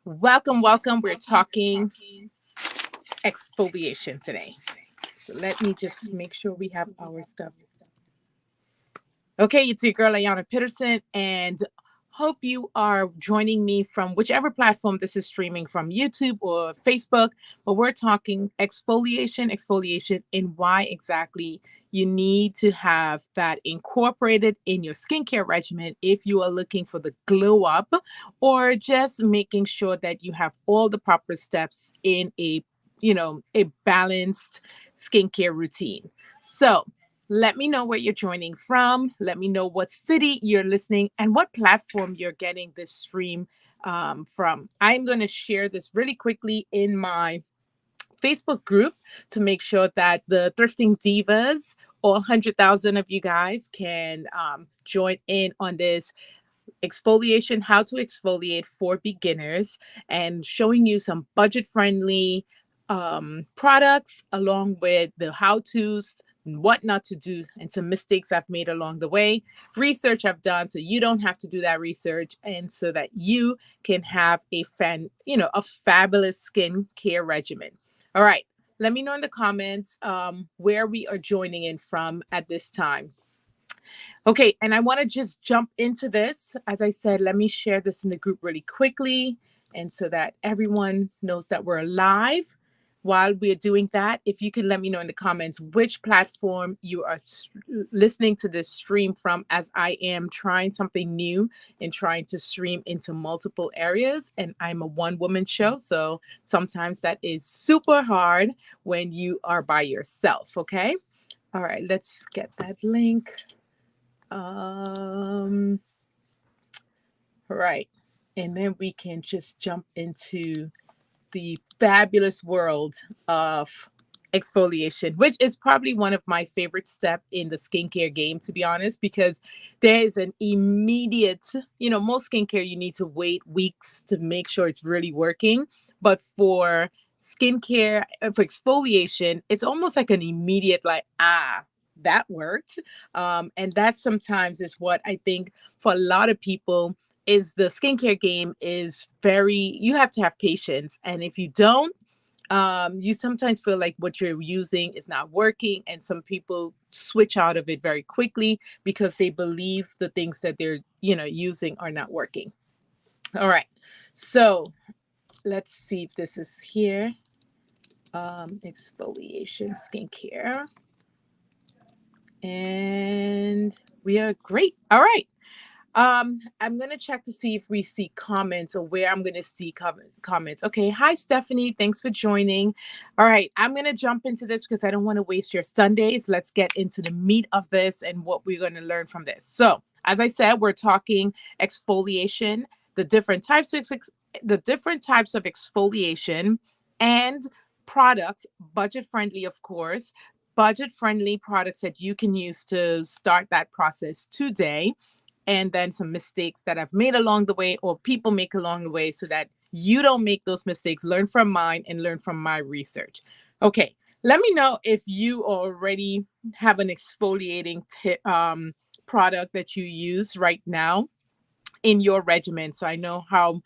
Welcome, welcome. We're talking exfoliation today. So let me just make sure we have our stuff. Okay, it's your girl Ayana Peterson, and hope you are joining me from whichever platform this is streaming from, YouTube or Facebook. But we're talking exfoliation, and why exactly you need to have that incorporated in your skincare regimen if you are looking for the glow up, or just making sure that you have all the proper steps in a balanced skincare routine. So let me know where you're joining from. Let me know what city you're listening and what platform you're getting this stream from. I'm going to share this really quickly in my Facebook group to make sure that the Thrifting Divas, all 100,000 of you guys, can join in on this exfoliation, how to exfoliate for beginners, and showing you some budget friendly products along with the how to's, what not to do, and some mistakes I've made along the way, research I've done so you don't have to do that research, and so that you can have a fabulous skin care regimen. All right. Let me know in the comments where we are joining in from at this time. Okay, and I want to just jump into this. As I said, let me share this in the group really quickly, and so that everyone knows that we're live. While we're doing that, if you can let me know in the comments which platform you are listening to this stream from, as I am trying something new and trying to stream into multiple areas. And I'm a one-woman show, so sometimes that is super hard when you are by yourself, okay? All right, let's get that link. Right. And then we can just jump into the fabulous world of exfoliation, which is probably one of my favorite steps in the skincare game, to be honest, because there is an immediate, most skincare, you need to wait weeks to make sure it's really working. But for skincare, for exfoliation, it's almost like an immediate, like, that worked. And that sometimes is what I think for a lot of people is the skincare game is you have to have patience. And if you don't, you sometimes feel like what you're using is not working. And some people switch out of it very quickly because they believe the things that they're, using are not working. All right. So let's see if this is here. Exfoliation skincare. And we are great. All right. I'm gonna check to see if we see comments or where I'm gonna see comments. Okay, hi Stephanie, thanks for joining. All right, I'm gonna jump into this because I don't want to waste your Sundays. Let's get into the meat of this and what we're gonna learn from this. So, as I said, we're talking exfoliation, the different types of exfoliation and products, budget friendly, of course. Budget friendly products that you can use to start that process today, and then some mistakes that I've made along the way or people make along the way so that you don't make those mistakes. Learn from mine and learn from my research. Okay, let me know if you already have an exfoliating product that you use right now in your regimen, so I know how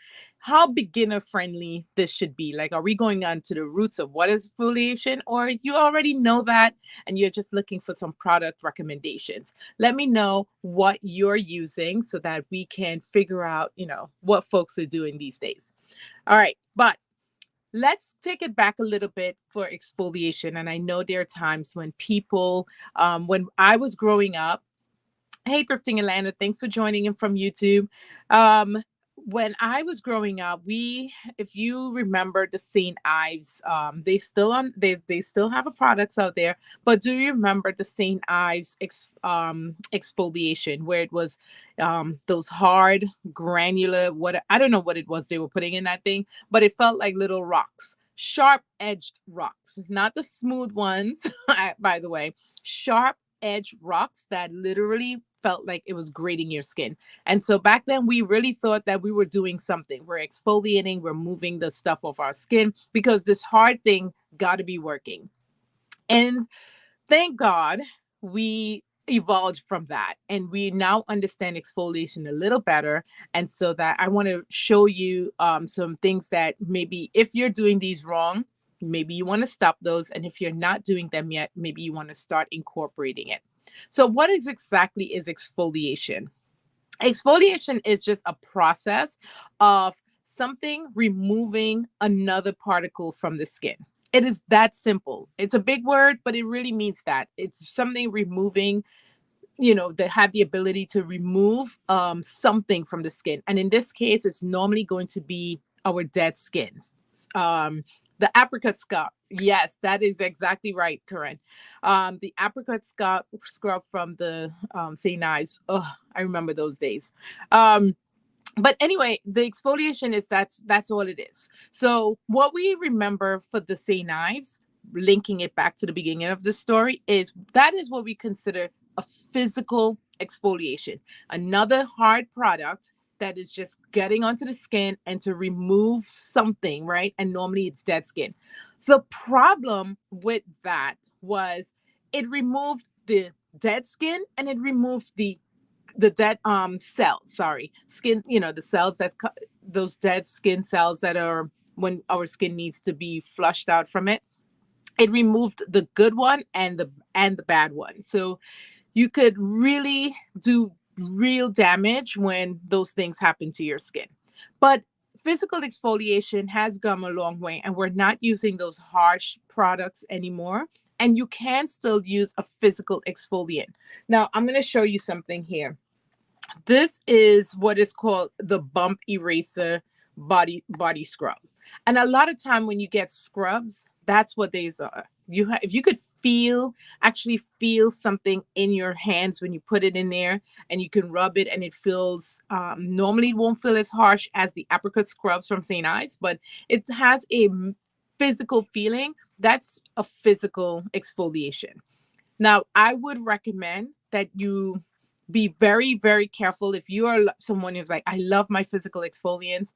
beginner friendly this should be. Like, are we going on to the roots of what is exfoliation, or you already know that and you're just looking for some product recommendations? Let me know what you're using so that we can figure out, what folks are doing these days. All right, but let's take it back a little bit for exfoliation. And I know there are times when people, when I was growing up, hey, Thrifting Atlanta, thanks for joining in from YouTube. When I was growing up, if you remember the St. Ives, they still have a products out there. But do you remember the St. Ives exfoliation, where it was those hard granular, what I don't know what it was they were putting in that thing, but it felt like little rocks, sharp edged rocks, not the smooth ones, by the way, sharp edge rocks that literally felt like it was grating your skin. And so back then we really thought that we were doing something. We're exfoliating, we're moving the stuff off our skin because this hard thing got to be working. And thank God we evolved from that, and we now understand exfoliation a little better. And so that I want to show you some things that maybe if you're doing these wrong, maybe you want to stop those, and if you're not doing them yet, maybe you want to start incorporating it. So what is exactly is exfoliation? Exfoliation is just a process of something removing another particle from the skin. It is that simple. It's a big word, but it really means that it's something removing, that have the ability to remove something from the skin. And in this case, it's normally going to be our dead skins. Um, the apricot scrub. Yes, that is exactly right, Corinne. The apricot scrub from the St. Ives. Oh, I remember those days. Um, but anyway, the exfoliation is that's all it is. So what we remember for the St. Ives, linking it back to the beginning of the story, is that is what we consider a physical exfoliation, another hard product that is just getting onto the skin and to remove something, right? And normally it's dead skin. The problem with that was it removed the dead skin and it removed the dead cells, sorry, skin, the cells those dead skin cells that are when our skin needs to be flushed out from it. It removed the good one and the bad one. So you could really do real damage when those things happen to your skin. But physical exfoliation has come a long way, and we're not using those harsh products anymore. And you can still use a physical exfoliant. Now, I'm going to show you something here. This is what is called the bump eraser body scrub. And a lot of time when you get scrubs, that's what these are. If you could actually feel something in your hands when you put it in there, and you can rub it, and it feels normally it won't feel as harsh as the apricot scrubs from St. Ives, but it has a physical feeling. That's a physical exfoliation. Now, I would recommend that you be very, very careful. If you are someone who's like, I love my physical exfoliants,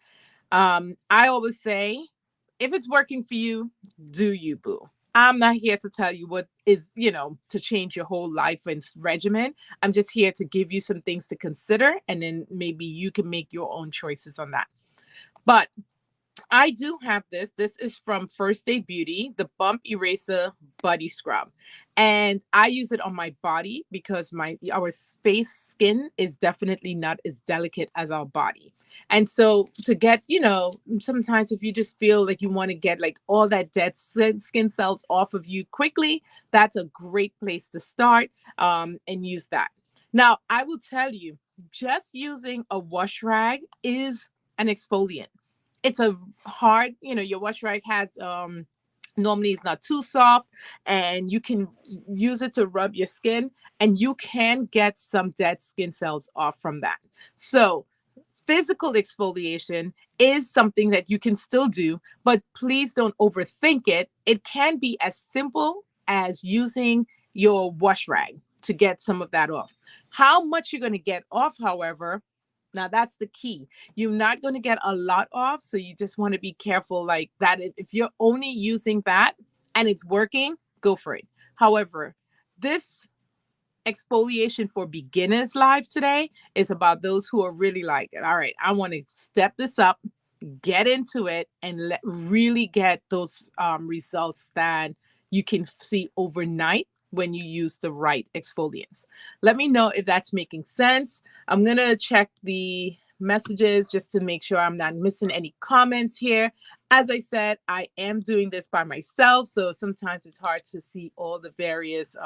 I always say, if it's working for you, do you, boo. I'm not here to tell you what is, to change your whole life and regimen. I'm just here to give you some things to consider, and then maybe you can make your own choices on that. But I do have this. This is from First Aid Beauty, the Bump Eraser Body Scrub. And I use it on my body because our face skin is definitely not as delicate as our body. And so to get, sometimes if you just feel like you want to get like all that dead skin cells off of you quickly, that's a great place to start and use that. Now, I will tell you, just using a wash rag is an exfoliant. It's a hard, your wash rag has normally it's not too soft, and you can use it to rub your skin, and you can get some dead skin cells off from that. So physical exfoliation is something that you can still do, but please don't overthink it. It can be as simple as using your wash rag to get some of that off. How much you're going to get off, however, now that's the key. You're not going to get a lot off, so you just want to be careful like that. If you're only using that and it's working, go for it. However, this exfoliation for beginners live today is about those who are really like it. All right, I want to step this up, get into it, and really get those results that you can see overnight when you use the right exfoliants. Let me know if that's making sense. I'm going to check the messages just to make sure I'm not missing any comments here. As I said, I am doing this by myself, so sometimes it's hard to see all the various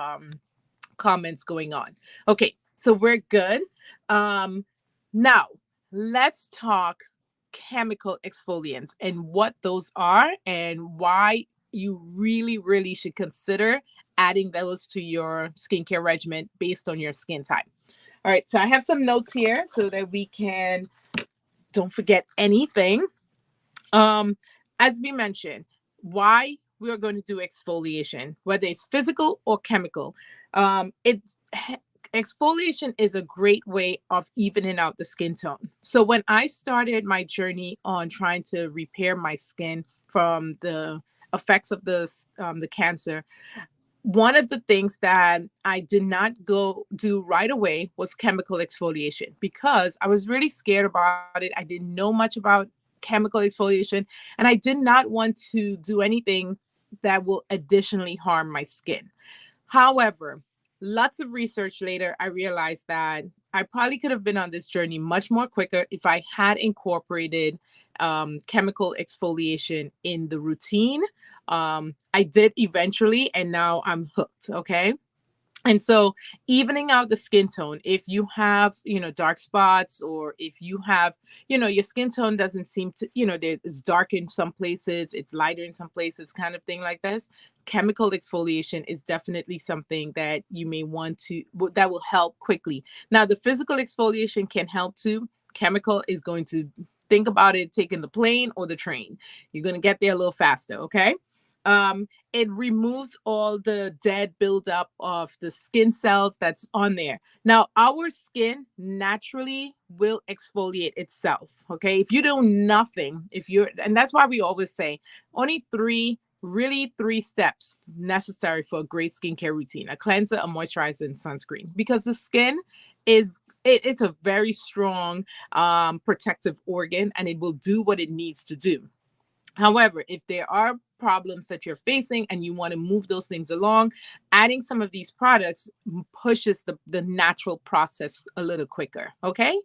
comments going on. Okay, so we're good. Now, let's talk chemical exfoliants and what those are and why you really, really should consider adding those to your skincare regimen based on your skin type. All right, so I have some notes here so that we don't forget anything. As we mentioned, why we are going to do exfoliation, whether it's physical or chemical. Exfoliation is a great way of evening out the skin tone. So when I started my journey on trying to repair my skin from the effects of the cancer, One of the things that I did not go do right away was chemical exfoliation because I was really scared about it. I didn't know much about chemical exfoliation, and I did not want to do anything that will additionally harm my skin. However, lots of research later, I realized that I probably could have been on this journey much more quicker if I had incorporated chemical exfoliation in the routine. I did eventually, and now I'm hooked. Okay. And so evening out the skin tone, if you have, dark spots, or if you have, your skin tone doesn't seem to, it's dark in some places, it's lighter in some places, kind of thing like this. Chemical exfoliation is definitely something that you may want to, that will help quickly. Now, the physical exfoliation can help too. Chemical is going to, think about it, taking the plane or the train. You're going to get there a little faster. Okay. It removes all the dead buildup of the skin cells that's on there. Now, our skin naturally will exfoliate itself. Okay. If you do nothing, and that's why we always say only really three steps necessary for a great skincare routine: a cleanser, a moisturizer, and sunscreen. Because the skin it's a very strong protective organ, and it will do what it needs to do. However, if there are problems that you're facing and you want to move those things along, adding some of these products pushes the natural process a little quicker. Okay.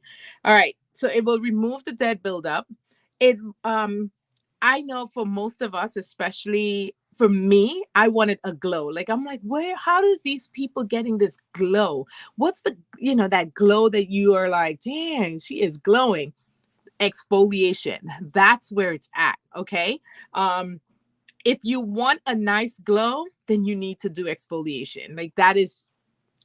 All right. So it will remove the dead buildup. It I know for most of us, especially for me, I wanted a glow. Like, I'm like, how do these people getting this glow? What's that glow that you are like, dang, she is glowing? Exfoliation. That's where it's at. Okay. If you want a nice glow, then you need to do exfoliation. Like, that is,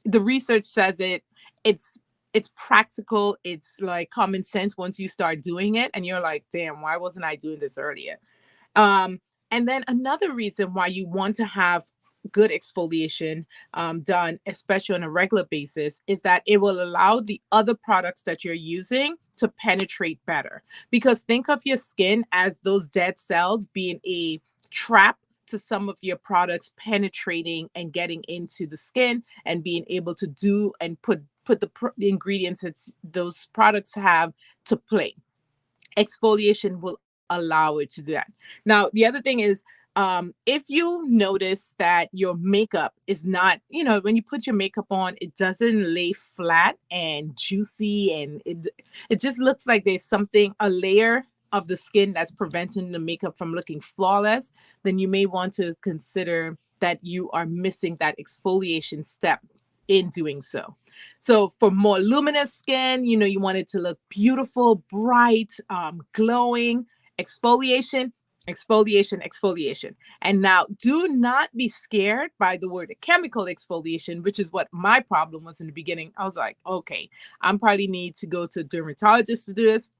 the research says it. It's it's practical. It's like common sense once you start doing it, and you're like, damn, why wasn't I doing this earlier? Um, and then another reason why you want to have good exfoliation done, especially on a regular basis, is that it will allow the other products that you're using to penetrate better. Because think of your skin as those dead cells being a trap to some of your products penetrating and getting into the skin and being able to do and put the ingredients that those products have to play. Exfoliation will allow it to do that. Now, the other thing is, if you notice that your makeup is not, when you put your makeup on, it doesn't lay flat and juicy, and it just looks like there's something, a layer of the skin that's preventing the makeup from looking flawless, then you may want to consider that you are missing that exfoliation step in doing so. So for more luminous skin, you want it to look beautiful, bright, glowing. Exfoliation, exfoliation, exfoliation. And now, do not be scared by the word chemical exfoliation, which is what my problem was in the beginning. I was like, okay, I'm probably need to go to a dermatologist to do this.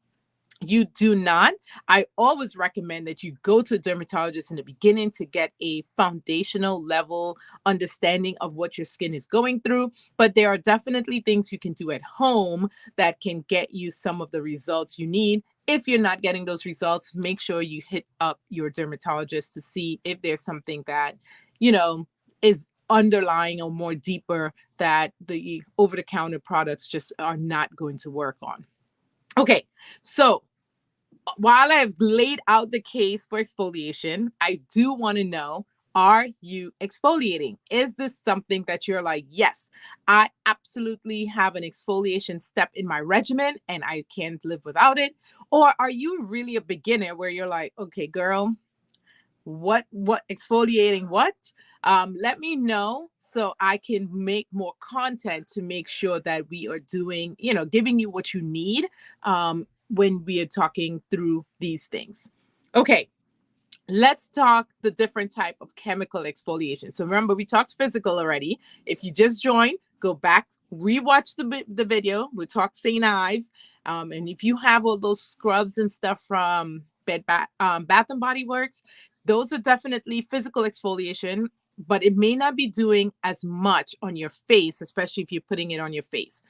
You do not. I always recommend that you go to a dermatologist in the beginning to get a foundational level understanding of what your skin is going through. But there are definitely things you can do at home that can get you some of the results you need. If you're not getting those results, make sure you hit up your dermatologist to see if there's something that, is underlying or more deeper that the over the counter products just are not going to work on. Okay, so while I've laid out the case for exfoliation, I do want to know, are you exfoliating? Is this something that you're like, yes, I absolutely have an exfoliation step in my regimen and I can't live without it? Or are you really a beginner where you're like, okay, girl, what exfoliating what? Let me know so I can make more content to make sure that we are doing, giving you what you need when we are talking through these things. Okay, let's talk the different type of chemical exfoliation. So remember, we talked physical already. If you just joined, go back, rewatch the video. We talked St. Ives. And if you have all those scrubs and stuff from Bath and Body Works, those are definitely physical exfoliation, but it may not be doing as much on your face, especially if you're putting it on your face.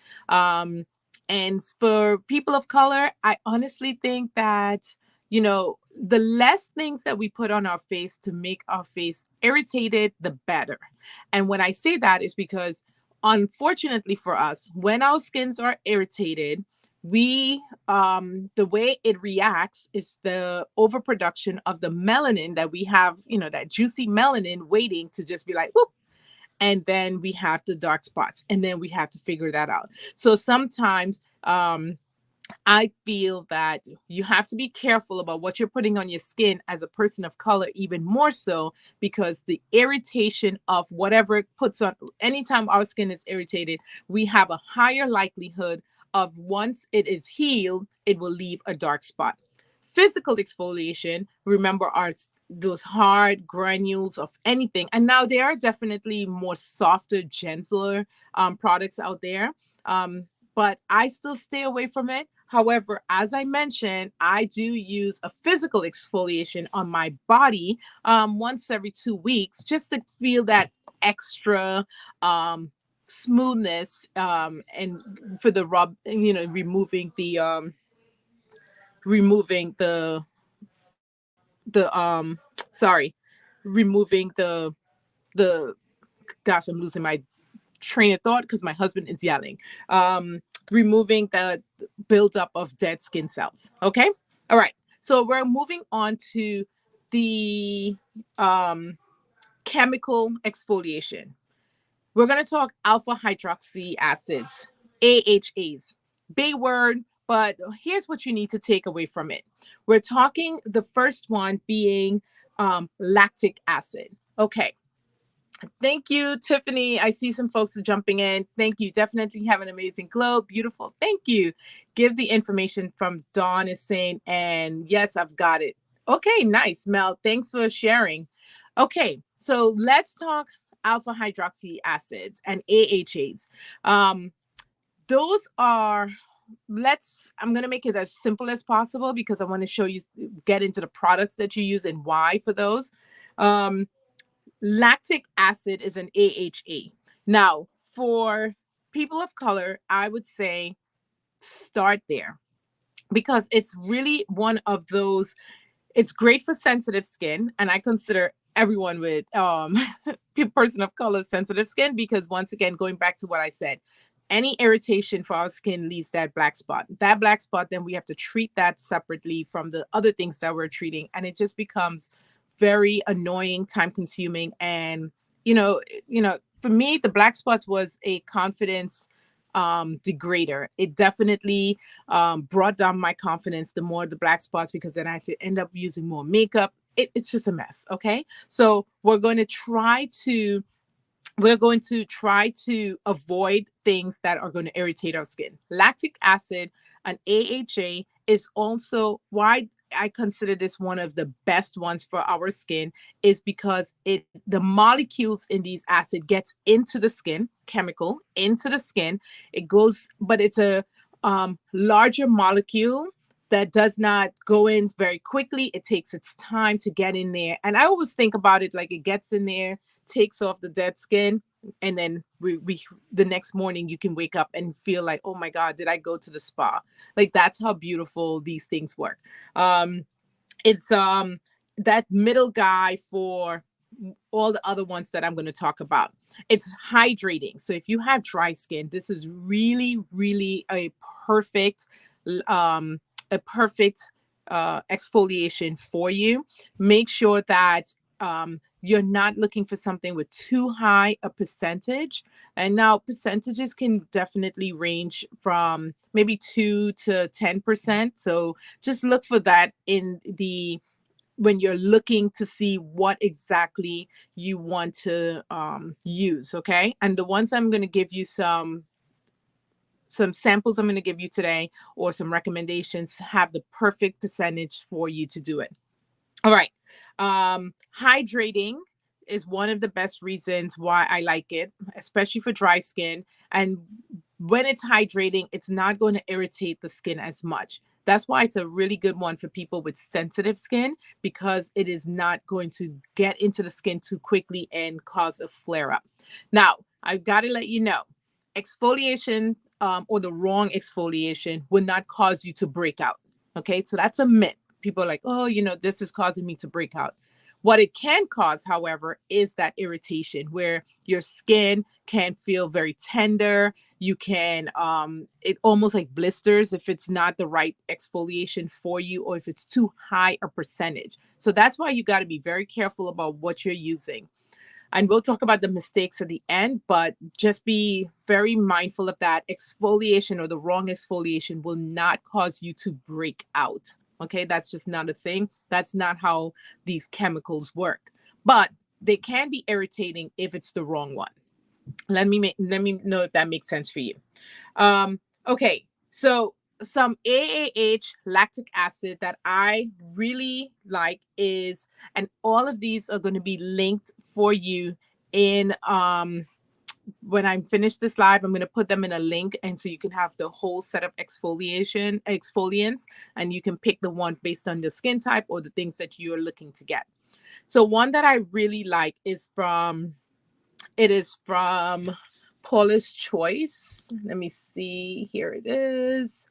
And for people of color, I honestly think that the less things that we put on our face to make our face irritated, the better. And when I say that is because, unfortunately for us, when our skins are irritated, we the way it reacts is the overproduction of the melanin that we have, that juicy melanin waiting to just be like, whoop, and then we have the dark spots, and then we have to figure that out. So sometimes I feel that you have to be careful about what you're putting on your skin as a person of color, even more so, because the irritation of whatever it puts on, anytime our skin is irritated, we have a higher likelihood of, once it is healed, it will leave a dark spot. Physical exfoliation, remember, are those hard granules of anything. And now there are definitely more softer, gentler products out there. But I still stay away from it. However, as I mentioned, I do use a physical exfoliation on my body once every 2 weeks, just to feel that extra smoothness, and for the removing the sorry, removing the gosh, I'm losing my train of thought because my husband is yelling. Removing the buildup of dead skin cells. Okay. All right. So we're moving on to the chemical exfoliation. We're going to talk alpha hydroxy acids, AHAs. Big word, but here's what you need to take away from it. We're talking the first one being lactic acid. Okay. Thank you, Tiffany. I see some folks are jumping in. Thank you. Definitely have an amazing glow. Beautiful. Thank you. Give the information from Dawn is saying, and yes, I've got it. Okay, nice, Mel. Thanks for sharing. Okay, so let's talk alpha hydroxy acids and AHAs. Those are, I'm going to make it as simple as possible because I want to show you, get into the products that you use and why for those. Lactic acid is an AHA. Now, for people of color, I would say start there because it's really one of those, it's great for sensitive skin. And I consider everyone with person of color sensitive skin because, once again, going back to what I said, any irritation for our skin leaves that black spot. That black spot, then we have to treat that separately from the other things that we're treating. And it just becomes very annoying, time consuming. And, for me, the black spots was a confidence degrader. It definitely brought down my confidence, the more the black spots, because then I had to end up using more makeup. It's just a mess. Okay. So we're going to try to avoid things that are going to irritate our skin. Lactic acid, an AHA, is also why I consider this one of the best ones for our skin, is because the molecules in these acid gets into the skin, chemical into the skin. It goes, but it's a larger molecule that does not go in very quickly. It takes its time to get in there. And I always think about it like it gets in there, takes off the dead skin, and then we the next morning you can wake up and feel like, oh my God, did I go to the spa? Like, that's how beautiful these things work. It's that middle guy for all the other ones that I'm going to talk about. It's hydrating. So if you have dry skin, this is really, really perfect um a perfect exfoliation for you. Make sure that you're not looking for something with too high a percentage. And now percentages can definitely range from maybe 2 to 10%. So just look for that when you're looking to see what exactly you want to use. Okay. And the ones I'm going to give you some samples I'm going to give you today, or some recommendations, have the perfect percentage for you to do it. All right. Hydrating is one of the best reasons why I like it, especially for dry skin. And when it's hydrating, it's not going to irritate the skin as much. That's why it's a really good one for people with sensitive skin, because it is not going to get into the skin too quickly and cause a flare up. Now, I've got to let you know, exfoliation or the wrong exfoliation will not cause you to break out. Okay, so that's a myth. people are like, oh, this is causing me to break out. What it can cause, however, is that irritation where your skin can feel very tender. You can, it almost like blisters if it's not the right exfoliation for you, or if it's too high a percentage. So that's why you got to be very careful about what you're using. And we'll talk about the mistakes at the end, but just be very mindful of that. Exfoliation or the wrong exfoliation will not cause you to break out. Okay, that's just not a thing. That's not how these chemicals work. But they can be irritating if it's the wrong one. Let me know if that makes sense for you. Okay, so some AAH lactic acid that I really like is, and all of these are going to be linked for you in when I'm finished this live. I'm going to put them in a link, and so you can have the whole set of exfoliants, and you can pick the one based on the skin type or the things that you're looking to get. So one that I really like is from Paula's Choice. Let me see. Here it is.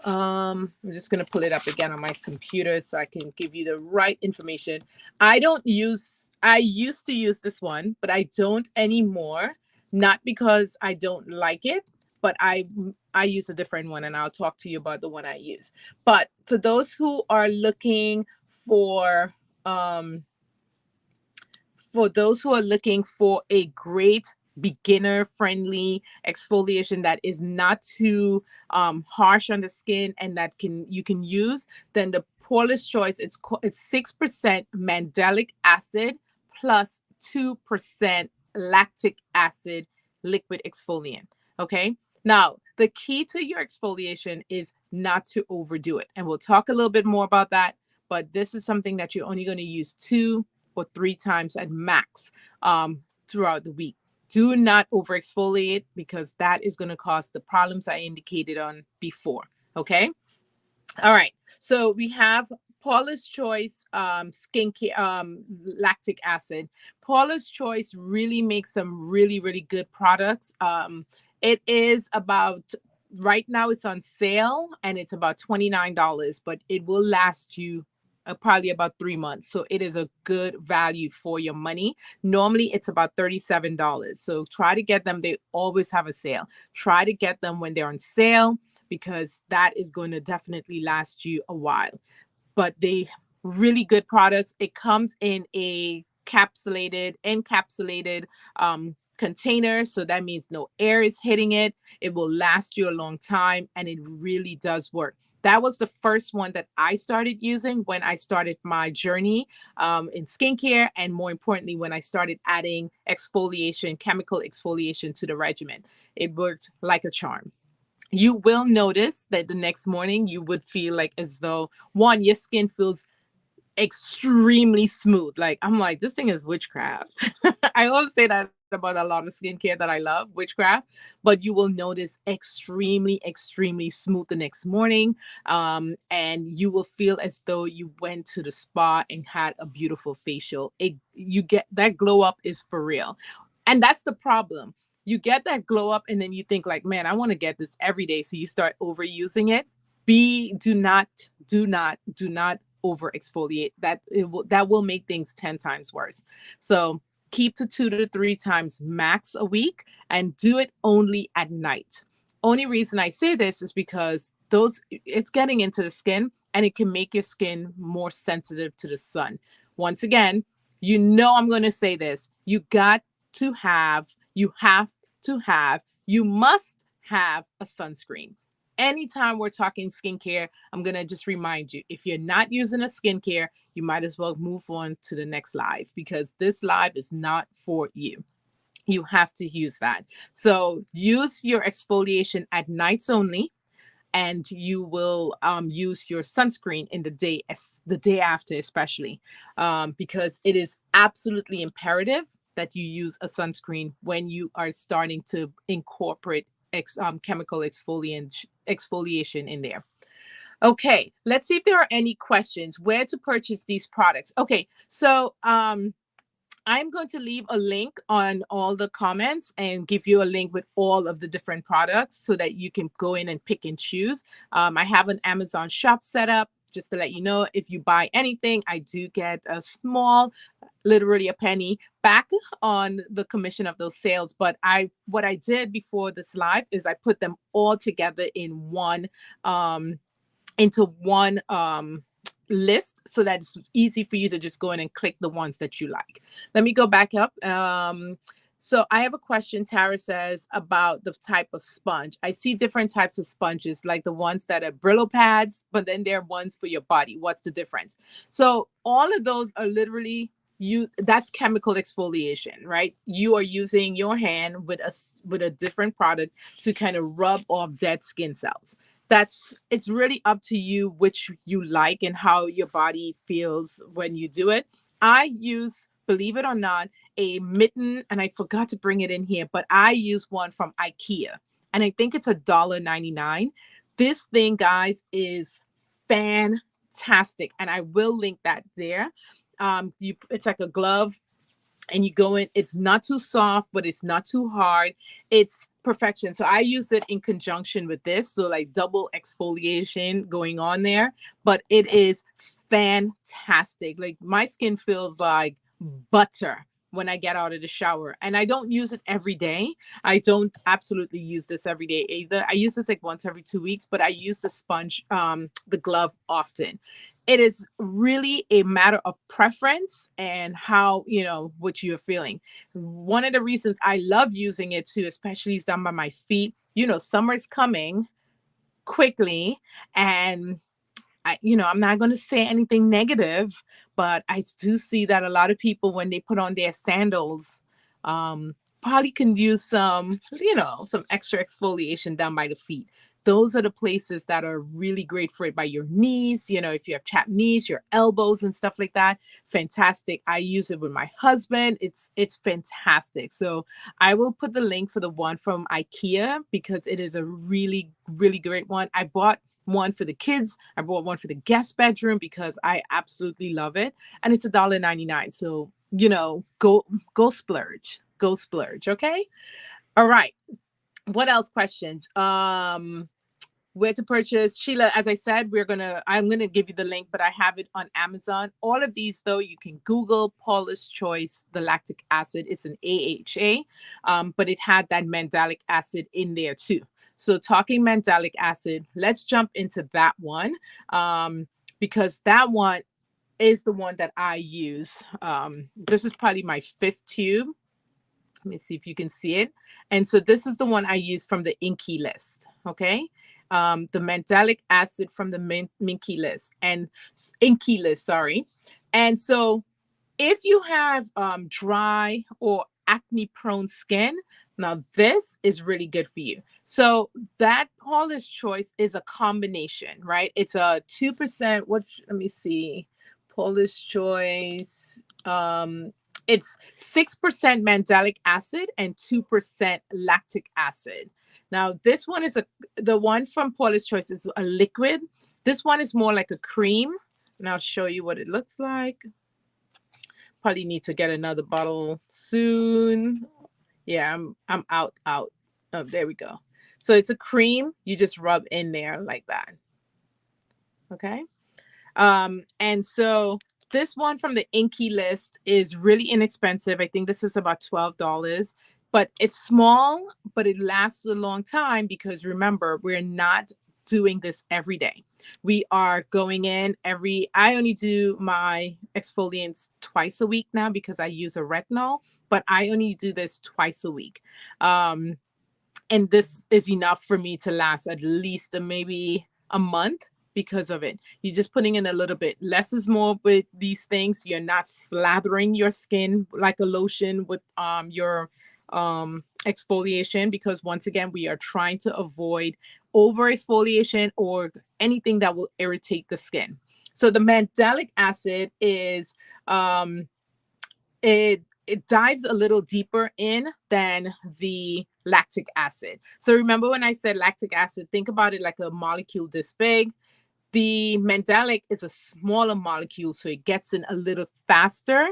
I'm just going to pull it up again on my computer so I can give you the right information. I used to use this one, but I don't anymore. Not because I don't like it, but I use a different one, and I'll talk to you about the one I use. But for those who are looking for a great beginner friendly exfoliation that is not too harsh on the skin and that you can use, then the Paula's Choice, it's 6% mandelic acid plus 2% lactic acid liquid exfoliant. Okay, now the key to your exfoliation is not to overdo it, and we'll talk a little bit more about that, but this is something that you're only going to use 2 or 3 times at max throughout the week. Do not over exfoliate, because that is going to cause the problems I indicated on before. Okay. All right. So we have Paula's Choice skincare lactic acid. Paula's Choice really makes some really, really good products. It is about, right now it's on sale and it's about $29, but it will last you probably about 3 months. So it is a good value for your money. Normally it's about $37. So try to get them. They always have a sale. Try to get them when they're on sale, because that is going to definitely last you a while. But they really good products. It comes in a encapsulated container. So that means no air is hitting it. It will last you a long time, and it really does work. That was the first one that I started using when I started my journey in skincare, and more importantly, when I started adding chemical exfoliation to the regimen. It worked like a charm. You will notice that the next morning you would feel like as though, one, your skin feels extremely smooth. Like, I'm like, this thing is witchcraft. I always say that about a lot of skincare that I love, witchcraft, but you will notice extremely, extremely smooth the next morning. And you will feel as though you went to the spa and had a beautiful facial. You get that glow up is for real. And that's the problem. You get that glow up and then you think like, man, I want to get this every day. So you start overusing it. Do not over exfoliate. That will make things 10 times worse. So keep to 2 to 3 times max a week, and do it only at night. Only reason I say this is because it's getting into the skin, and it can make your skin more sensitive to the sun. Once again, I'm going to say this. You must have a sunscreen. Anytime we're talking skincare, I'm going to just remind you, if you're not using a skincare, you might as well move on to the next live, because this live is not for you. You have to use that. So use your exfoliation at nights only, and you will use your sunscreen in the day after, especially because it is absolutely imperative that you use a sunscreen when you are starting to incorporate chemical exfoliation in there. Okay, let's see if there are any questions. Where to purchase these products? Okay, so I'm going to leave a link on all the comments and give you a link with all of the different products so that you can go in and pick and choose. I have an Amazon shop set up. just to let you know, if you buy anything, I do get a small, literally a penny back on the commission of those sales. But what I did before this live is I put them all together in one, into one list, so that it's easy for you to just go in and click the ones that you like. Let me go back up. So I have a question. Tara says about the type of sponge. I see different types of sponges, like the ones that are Brillo pads, but then there are ones for your body. What's the difference? So all of those are literally that's chemical exfoliation, right? You are using your hand with a different product to kind of rub off dead skin cells. It's really up to you which you like and how your body feels when you do it. I use, believe it or not, a mitten, and I forgot to bring it in here, but I use one from IKEA, and I think it's $1.99. This thing, guys, is fantastic, and I will link that there. It's like a glove, and you go in. It's not too soft, but it's not too hard. It's perfection. So I use it in conjunction with this, so like double exfoliation going on there. But it is fantastic. Like, my skin feels like butter when I get out of the shower, and I don't use it every day. I don't absolutely use this every day either. I use this like once every 2 weeks, but I use the sponge, the glove, often. It is really a matter of preference and how, what you're feeling. One of the reasons I love using it too, especially is down by my feet. Summer's coming quickly, and I'm not going to say anything negative, but I do see that a lot of people, when they put on their sandals, probably can use some extra exfoliation down by the feet. Those are the places that are really great for it. By your knees, if you have chapped knees, your elbows and stuff like that. Fantastic. I use it with my husband. It's fantastic. So I will put the link for the one from IKEA, because it is a really, really great one. I bought one for the kids. I bought one for the guest bedroom because I absolutely love it. And it's $1.99. So, go splurge. Go splurge. Okay. All right. What else questions? Where to purchase? Sheila, as I said, I'm gonna give you the link, but I have it on Amazon. All of these, though, you can Google Paula's Choice, the lactic acid. It's an AHA, but it had that mandelic acid in there too. So talking mandelic acid, let's jump into that one, because that one is the one that I use. This is probably my 5th tube. Let me see if you can see it. And so this is the one I use from the Inky list. Okay. The mandelic acid from the Minky list and Inky list, sorry. And so if you have dry or acne prone skin, now this is really good for you. So that Paula's Choice is a combination, right? It's a 2%. Let me see. Paula's Choice. It's 6% mandelic acid and 2% lactic acid. Now, this one is the one from Paula's Choice is a liquid. This one is more like a cream, and I'll show you what it looks like. Probably need to get another bottle soon. Yeah, I'm out. Oh, there we go. So it's a cream. You just rub in there like that. Okay. And so this one from the Inky list is really inexpensive. I think this is about $12, but it's small, but it lasts a long time, because remember, we're not doing this every day. We are going in I only do my exfoliants twice a week now, because I use a retinol, but I only do this twice a week. And this is enough for me to last at least maybe a month. Because of it, you're just putting in a little bit. Less is more with these things. You're not slathering your skin like a lotion with your exfoliation, because once again, we are trying to avoid over exfoliation or anything that will irritate the skin. So the mandelic acid is it dives a little deeper in than the lactic acid. So remember when I said lactic acid, think about it like a molecule this big. The mandelic is a smaller molecule, so it gets in a little faster,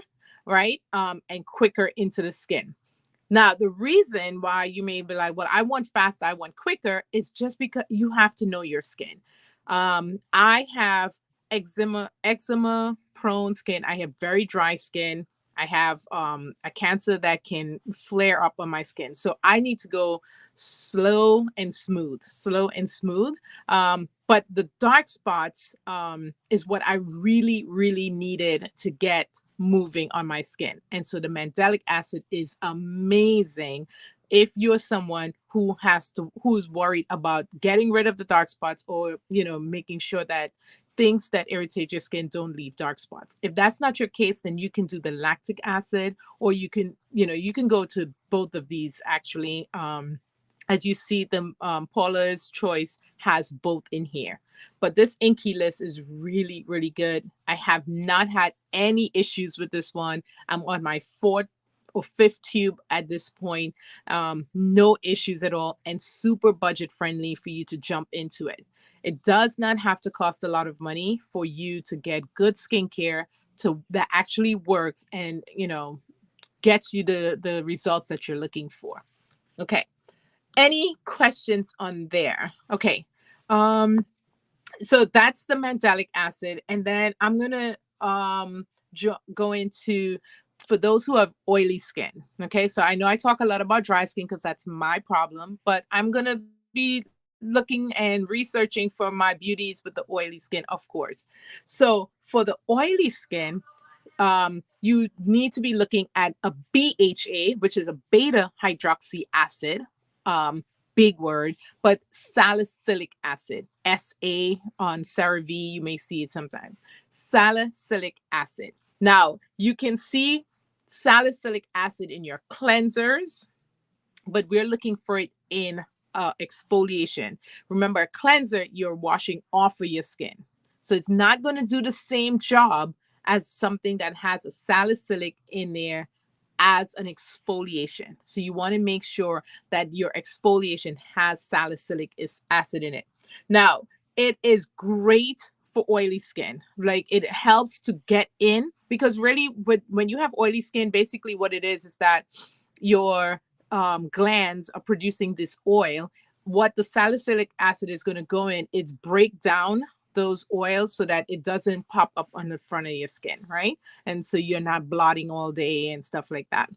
right? And quicker into the skin. Now, the reason why you may be like, well, I want fast, I want quicker, is just because you have to know your skin. I have eczema prone skin. I have very dry skin. I have a cancer that can flare up on my skin. So I need to go slow and smooth, slow and smooth. But the dark spots is what I really, really needed to get moving on my skin. And so the mandelic acid is amazing if you're someone who's worried about getting rid of the dark spots, or making sure that things that irritate your skin don't leave dark spots. If that's not your case, then you can do the lactic acid, or you can go to both of these actually. As you see, the Paula's Choice has both in here. But this Inky List is really, really good. I have not had any issues with this one. I'm on my fourth or fifth tube at this point. No issues at all, and super budget friendly for you to jump into it. It does not have to cost a lot of money for you to get good skincare that actually works and gets you the results that you're looking for. Okay. Any questions on there? Okay. So that's the mandelic acid. And then I'm gonna go into, for those who have oily skin. Okay, so I know I talk a lot about dry skin because that's my problem, but I'm gonna be looking and researching for my beauties with the oily skin, of course. So for the oily skin, you need to be looking at a BHA, which is a beta hydroxy acid. Big word, but salicylic acid, SA on CeraVe, you may see it sometimes. Salicylic acid. Now, you can see salicylic acid in your cleansers, but we're looking for it in exfoliation. Remember, a cleanser, you're washing off of your skin. So it's not going to do the same job as something that has a salicylic in there as an exfoliation. So you want to make sure that your exfoliation has salicylic acid in it. Now, it is great for oily skin. Like, it helps to get in, because really when you have oily skin, basically what it is that your glands are producing this oil. What the salicylic acid is going to go in, it's break down those oils so that it doesn't pop up on the front of your skin, right? And so you're not blotting all day and stuff like that.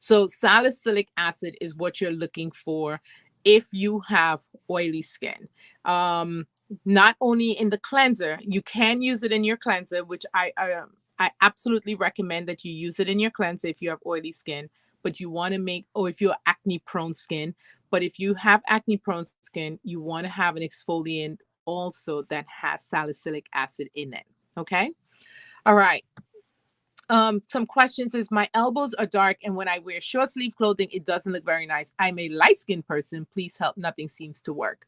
So salicylic acid is what you're looking for if you have oily skin. Not only in the cleanser, you can use it in your cleanser, which I absolutely recommend that you use it in your cleanser if you have oily skin, but you want to or if you're acne prone skin. But if you have acne prone skin, you want to have an exfoliant also that has salicylic acid in it. Okay. All right. Some questions is, my elbows are dark and when I wear short sleeve clothing, it doesn't look very nice. I'm a light skinned person. Please help. Nothing seems to work.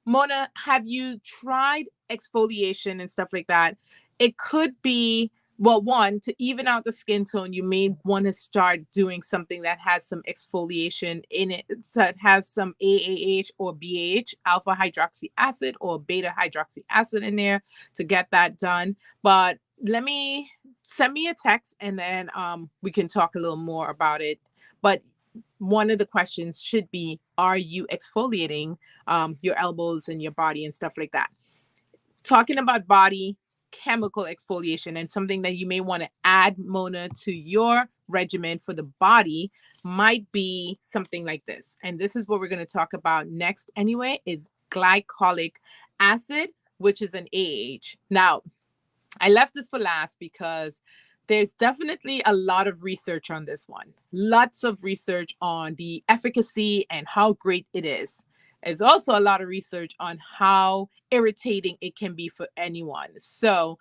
Mona, have you tried exfoliation and stuff like that? It could be, well, one, to even out the skin tone, you may want to start doing something that has some exfoliation in it. So it has some AAH or BAH, alpha hydroxy acid or beta hydroxy acid in there to get that done. But send me a text and then we can talk a little more about it. But one of the questions should be, are you exfoliating your elbows and your body and stuff like that? Talking about body chemical exfoliation, and something that you may want to add, Mona, to your regimen for the body might be something like this. And this is what we're going to talk about next anyway, is glycolic acid, which is an AH. Now, I left this for last because there's definitely a lot of research on this one. Lots of research on the efficacy and how great it is. There's also a lot of research on how irritating it can be for anyone. So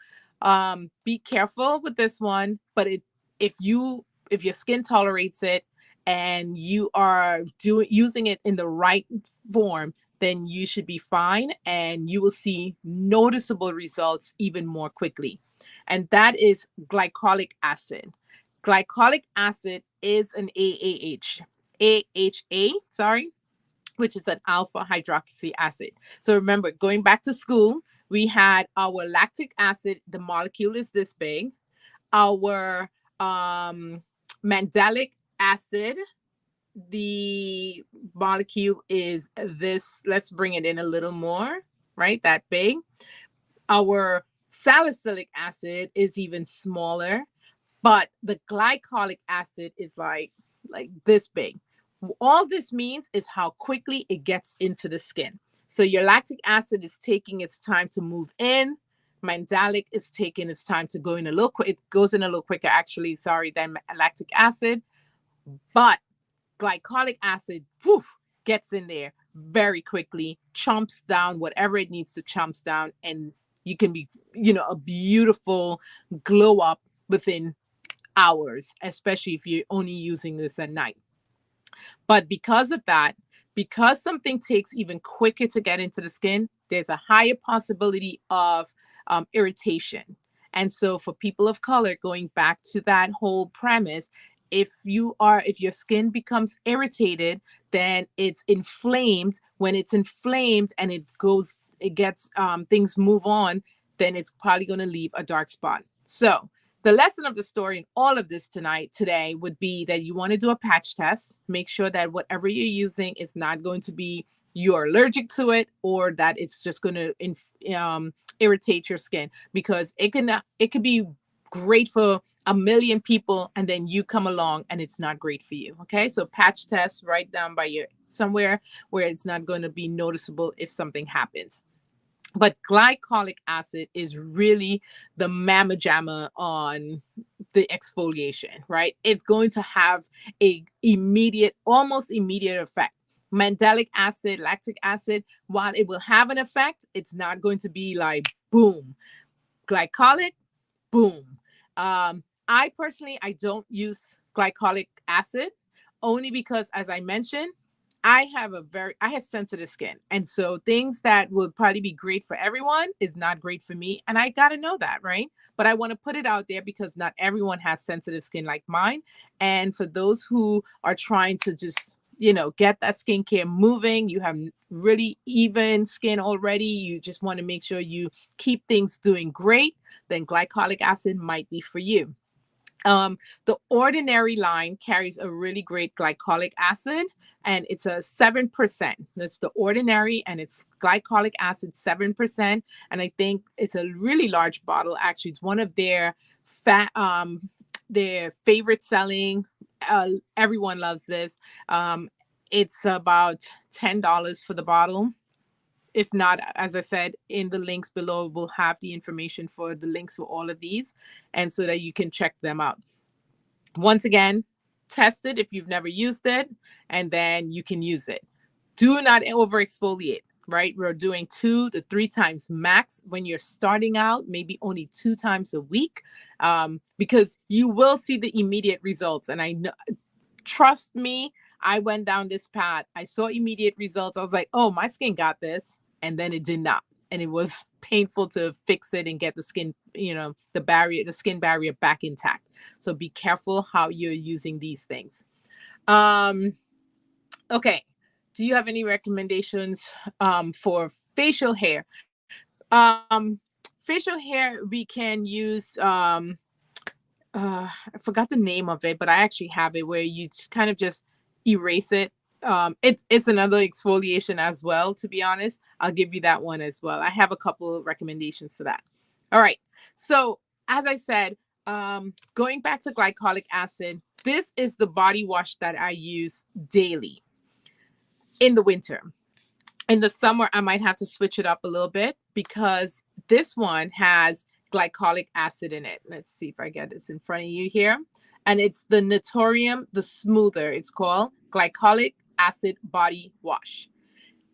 be careful with this one. But if your skin tolerates it and you are using it in the right form, then you should be fine and you will see noticeable results even more quickly. And that is glycolic acid. Glycolic acid is an AHA, which is an alpha hydroxy acid. So remember, going back to school, we had our lactic acid, the molecule is this big. Our mandelic acid, the molecule is this. Let's bring it in a little more, right? That big. Our salicylic acid is even smaller, but the glycolic acid is like this big. All this means is how quickly it gets into the skin. So your lactic acid is taking its time to move in. Mandelic is taking its time to go in a little quick. It goes in a little quicker, actually, sorry, than lactic acid. But glycolic acid, woof, gets in there very quickly, chomps down whatever it needs to chomps down, and you can be, a beautiful glow up within hours, especially if you're only using this at night. But because of that, because something takes even quicker to get into the skin, there's a higher possibility of irritation. And so for people of color, going back to that whole premise, if your skin becomes irritated, then it's inflamed. When it's inflamed and it gets things move on, then it's probably going to leave a dark spot. So the lesson of the story in all of this today would be that you want to do a patch test. Make sure that whatever you're using is not going to be you're allergic to it, or that it's just going to irritate your skin, because it could be great for a million people, and then you come along and it's not great for you. Okay, so patch test right down by your somewhere where it's not going to be noticeable if something happens. But glycolic acid is really the mamma jamma on the exfoliation, right? It's going to have almost immediate effect. Mandelic acid, lactic acid, while it will have an effect, it's not going to be like boom. Glycolic, boom. I personally, I don't use glycolic acid, only because, as I mentioned, I have sensitive skin. And so things that would probably be great for everyone is not great for me. And I got to know that, right? But I want to put it out there because not everyone has sensitive skin like mine. And for those who are trying to just, get that skincare moving, you have really even skin already, you just want to make sure you keep things doing great, then glycolic acid might be for you. The Ordinary line carries a really great glycolic acid, and it's a 7%. That's the Ordinary, and it's glycolic acid 7%. And I think it's a really large bottle. Actually, it's one of their favorite selling. Everyone loves this. It's about $10 for the bottle. If not, as I said, in the links below, we'll have the information for the links for all of these, and so that you can check them out. Once again, test it if you've never used it, and then you can use it. Do not over exfoliate, right? We're doing 2 to 3 times max when you're starting out, maybe only 2 times a week, because you will see the immediate results. And I know, trust me, I went down this path. I saw immediate results. I was like, oh, my skin got this. And then it did not. And it was painful to fix it and get the skin, the skin barrier back intact. So be careful how you're using these things. Okay. Do you have any recommendations for facial hair? Facial hair, we can use, I forgot the name of it, but I actually have it, where you just kind of just erase it. It's another exfoliation as well, to be honest. I'll give you that one as well. I have a couple of recommendations for that. All right. So as I said, going back to glycolic acid, this is the body wash that I use daily in the winter. In the summer, I might have to switch it up a little bit, because this one has glycolic acid in it. Let's see if I get this in front of you here. And it's the Naturium, the Smoother. It's called Glycolic Acid Body Wash.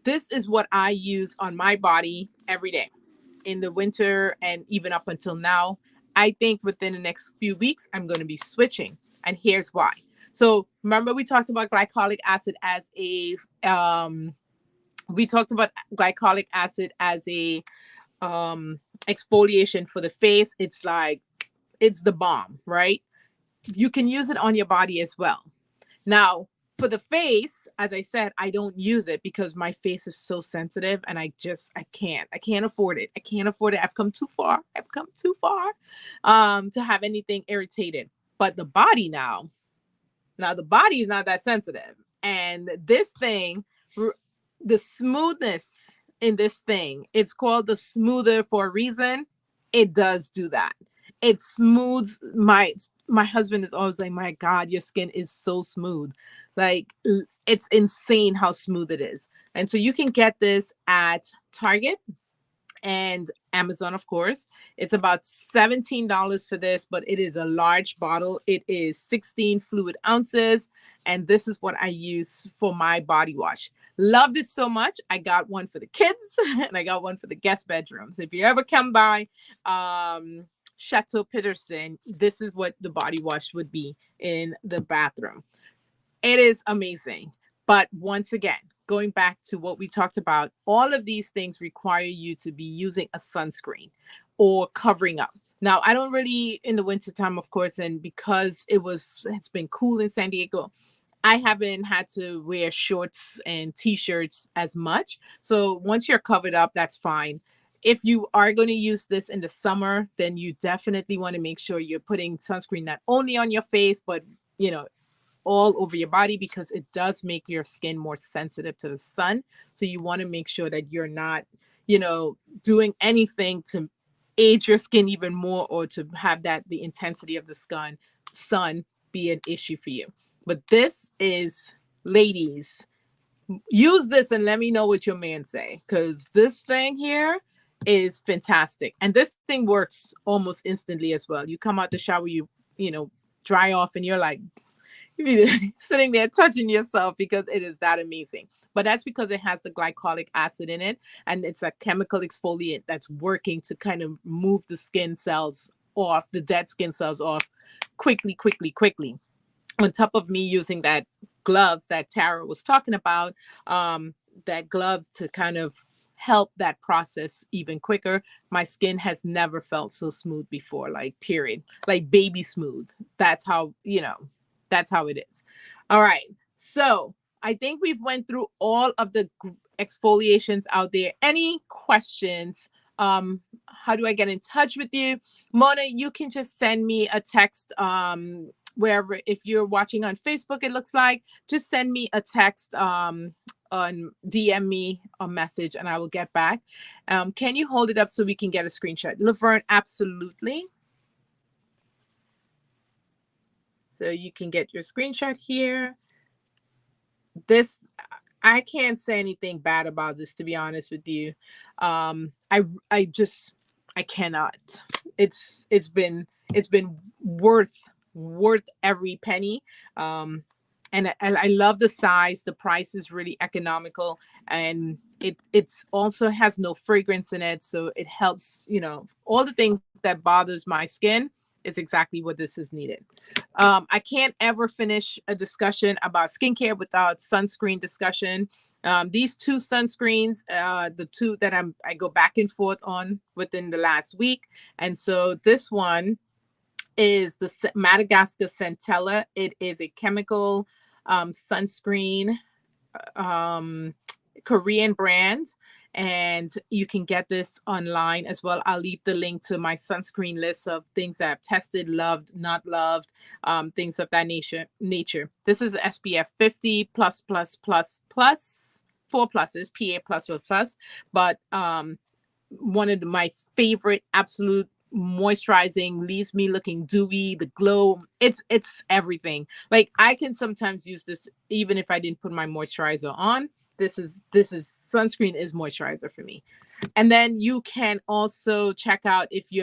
This is what I use on my body every day in the winter, and even up until now. I think within the next few weeks, I'm going to be switching. And here's why. So remember, we talked about glycolic acid as a exfoliation for the face. It's the bomb, right? You can use it on your body as well. Now, for the face, as I said, I don't use it because my face is so sensitive, and I can't afford it. I can't afford it. I've come too far to have anything irritated. But the body now the body is not that sensitive. And this thing, the smoothness in this thing. It's called the smoother for a reason. It does do that. It smooths my husband is always like, my God, your skin is so smooth. Like it's insane how smooth it is. And so you can get this at Target and Amazon, of course. It's about $17 for this, but it is a large bottle. It is 16 fluid ounces. And this is what I use for my body wash. Loved it so much. I got one for the kids and I got one for the guest bedrooms. If you ever come by Chateau Peterson, this is what the body wash would be in the bathroom. It is amazing. But once again, going back to what we talked about, all of these things require you to be using a sunscreen or covering up. Now, I don't really in the wintertime, of course, and because it's been cool in San Diego, I haven't had to wear shorts and t-shirts as much. So once you're covered up, that's fine. If you are going to use this in the summer, then you definitely want to make sure you're putting sunscreen not only on your face, but all over your body, because it does make your skin more sensitive to the sun. So you want to make sure that you're not, doing anything to age your skin even more or to have the intensity of the sun be an issue for you. But this is, ladies, use this and let me know what your man say, because this thing here is fantastic. And this thing works almost instantly as well. You come out the shower, you dry off, and you're like, sitting there touching yourself because it is that amazing. But that's because it has the glycolic acid in it, and it's a chemical exfoliant that's working to kind of move the skin cells off, the dead skin cells off quickly. On top of me using that gloves that Tara was talking about, that gloves to kind of help that process even quicker. My skin has never felt so smooth before, like period, like baby smooth. That's how it is. All right. So I think we've went through all of the exfoliations out there. Any questions? How do I get in touch with you? Mona, you can just send me a text wherever. If you're watching on Facebook, it looks like, just send me a text on DM me a message and I will get back. Can you hold it up so we can get a screenshot? Laverne, absolutely. So you can get your screenshot here. This, I can't say anything bad about this, to be honest with you. I cannot. It's been worth every penny. And I love the size. The price is really economical, and it's also has no fragrance in it, so it helps. All the things that bothers my skin. It's exactly what this is needed. I can't ever finish a discussion about skincare without sunscreen discussion. These two sunscreens, the two that I go back and forth on within the last week. And so this one is the Madagascar Centella. It is a chemical sunscreen, Korean brand. And you can get this online as well. I'll leave the link to my sunscreen list of things that I've tested, loved, not loved, things of that nature. This is SPF 50 plus, 4 pluses, PA plus. But one of my favorite absolute moisturizing, leaves me looking dewy, the glow. It's everything. Like I can sometimes use this even if I didn't put my moisturizer on. This is sunscreen is moisturizer for me. And then you can also check out if you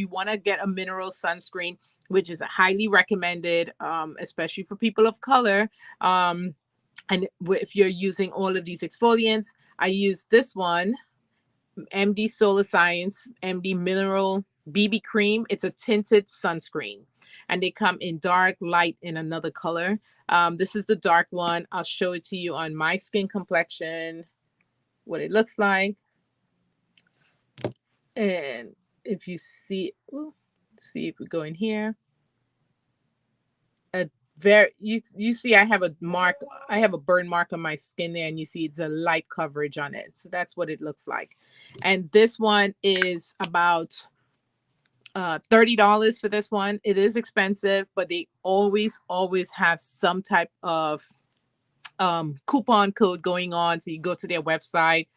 want to get a mineral sunscreen, which is highly recommended, especially for people of color. And if you're using all of these exfoliants, I use this one, MD Solar Science MD Mineral BB Cream. It's a tinted sunscreen, and they come in dark, light, in another color. This is the dark one. I'll show it to you on my skin complexion, what it looks like. And if you see, see if we go in here. You see I have a burn mark on my skin there, and you see it's a light coverage on it. So that's what it looks like. And this one is about $30 for this one. It is expensive, but they always have some type of coupon code going on. So you go to their website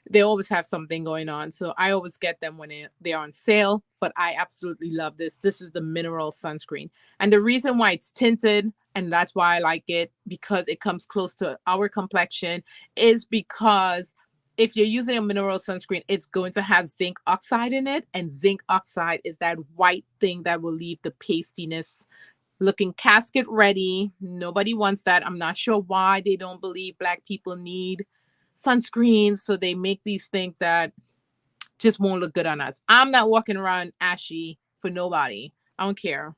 They always have something going on. So I always get them when they're on sale. But I absolutely love this. This is the mineral sunscreen. And the reason why it's tinted, and that's why I like it, because it comes close to our complexion, is because if you're using a mineral sunscreen, it's going to have zinc oxide in it. And zinc oxide is that white thing that will leave the pastiness looking casket ready. Nobody wants that. I'm not sure why they don't believe Black people need sunscreens. So they make these things that just won't look good on us. I'm not walking around ashy for nobody. I don't care.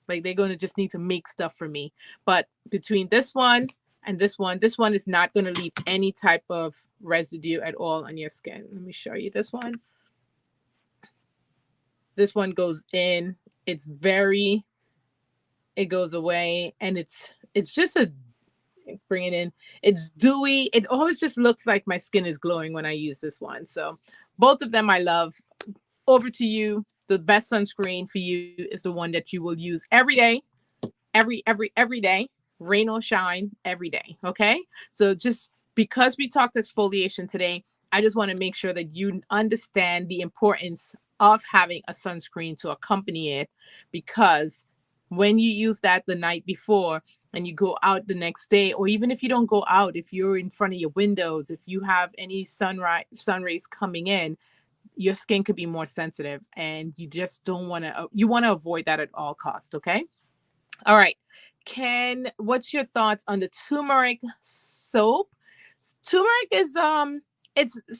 Like, they're going to just need to make stuff for me. But between this one and this one is not going to leave any type of residue at all on your skin. Let me show you this one. This one goes in. It's very, it goes away, and it's just a, bring it in. It's dewy. It always just looks like my skin is glowing when I use this one. So both of them I love. Over to you. The best sunscreen for you is the one that you will use every day, every day, rain or shine, every day. Okay. So just because we talked exfoliation today, I just want to make sure that you understand the importance of having a sunscreen to accompany it, because when you use that the night before and you go out the next day, or even if you don't go out, if you're in front of your windows, if you have any sun rays coming in, your skin could be more sensitive, and you just don't want to, you want to avoid that at all costs. Okay. All right. What's your thoughts on the turmeric soap? Turmeric is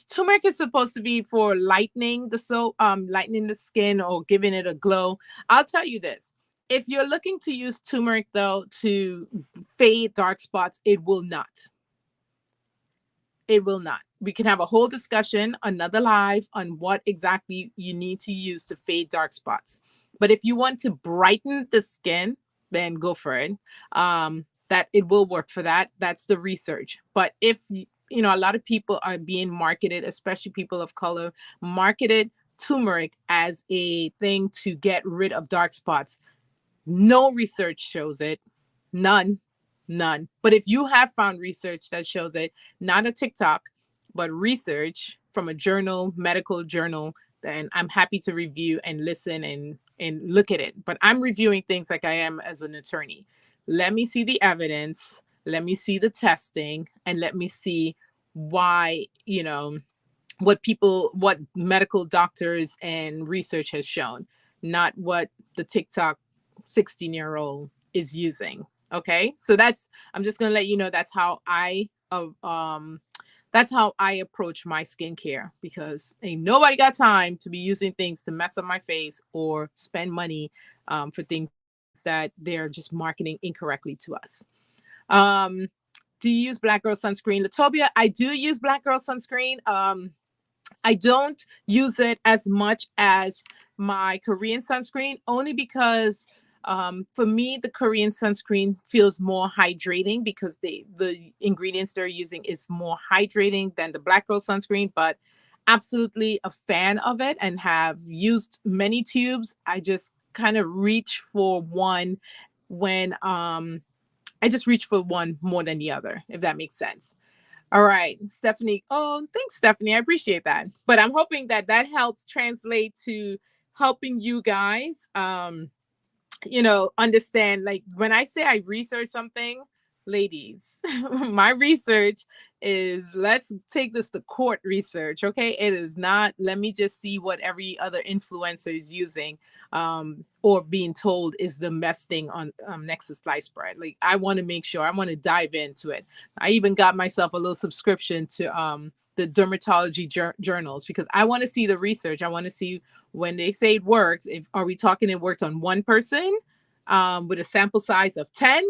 turmeric is supposed to be for lightening the soap, lightening the skin or giving it a glow. I'll tell you this. If you're looking to use turmeric though to fade dark spots, it will not. It will not. We can have a whole discussion, another live, on what exactly you need to use to fade dark spots. But if you want to brighten the skin, then go for it. That it will work for that. That's the research. But if you know, a lot of people are being marketed, especially people of color, marketed turmeric as a thing to get rid of dark spots. No research shows it. None. But if you have found research that shows it, not a TikTok, but research from a journal, medical journal, then I'm happy to review and listen and look at it. But I'm reviewing things like I am as an attorney. Let me see the evidence, let me see the testing, and let me see why, you know, what medical doctors and research has shown, not what the TikTok 16-year-old is using. Okay. So I'm just going to let you know that's how I approach my skincare, because ain't nobody got time to be using things to mess up my face or spend money for things that they're just marketing incorrectly to us. Do you use Black Girl sunscreen? Latobia, I do use Black Girl sunscreen. I don't use it as much as my Korean sunscreen, only because for me, the Korean sunscreen feels more hydrating, because the ingredients they're using is more hydrating than the Black Girl sunscreen. But absolutely a fan of it and have used many tubes. I just kind of reach for one when I just reach for one more than the other, if that makes sense. All right, Stephanie. Oh, thanks, Stephanie. I appreciate that. But I'm hoping that that helps translate to helping you guys, you know, understand. Like, when I say I research something, ladies, my research is, let's take this to court research. Okay. It is not, let me just see what every other influencer is using or being told is the best thing on next to sliced bread. Like, I want to make sure, I want to dive into it. I even got myself a little subscription to the dermatology journals, because I want to see the research. I want to see when they say it works, are we talking it worked on one person with a sample size of 10,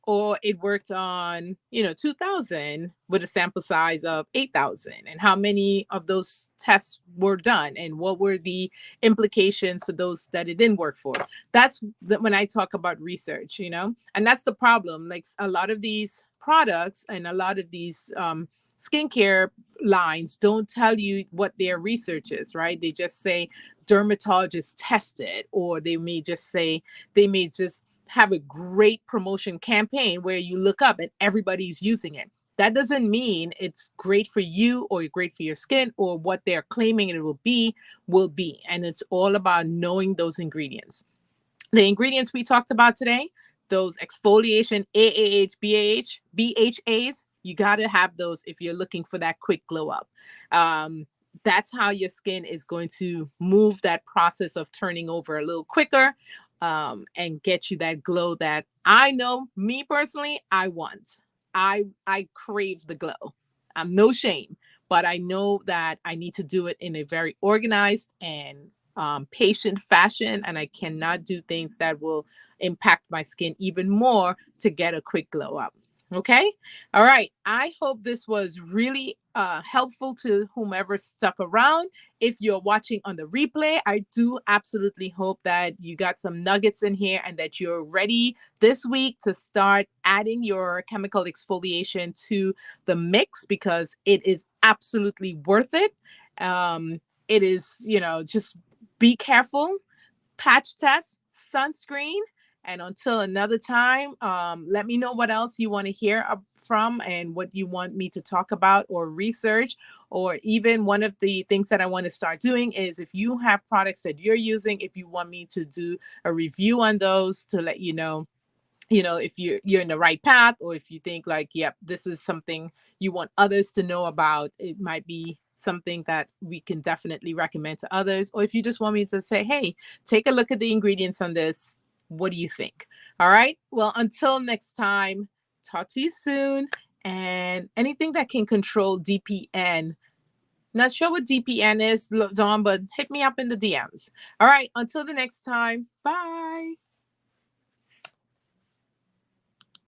or it worked on, you know, 2,000 with a sample size of 8,000, and how many of those tests were done, and what were the implications for those that it didn't work for. That's when I talk about research, you know, and that's the problem. Like, a lot of these products and a lot of these skincare lines don't tell you what their research is, right? They just say dermatologists tested, or they may just have a great promotion campaign where you look up and everybody's using it. That doesn't mean it's great for you or great for your skin or what they're claiming it will be. And it's all about knowing those ingredients. The ingredients we talked about today, those exfoliation AAH, BAH, BHAs, you got to have those if you're looking for that quick glow up. Um, that's how your skin is going to move that process of turning over a little quicker, and get you that glow that I know, me personally, I want. I crave the glow. I'm no shame, but I know that I need to do it in a very organized and patient fashion, and I cannot do things that will impact my skin even more to get a quick glow up. Okay. All right. I hope this was really helpful to whomever stuck around. If you're watching on the replay, I do absolutely hope that you got some nuggets in here and that you're ready this week to start adding your chemical exfoliation to the mix, because it is absolutely worth it. It is, just be careful, patch test, sunscreen. And until another time, let me know what else you want to hear from and what you want me to talk about or research. Or even one of the things that I want to start doing is, if you have products that you're using, if you want me to do a review on those to let if you're in the right path, or if you think like, yep, this is something you want others to know about, it might be something that we can definitely recommend to others. Or if you just want me to say, hey, take a look at the ingredients on this, what do you think? All right, well, until next time, talk to you soon. And anything that can control DPN, not sure what DPN is, Dawn, but hit me up in the DMs. All right, until the next time, bye.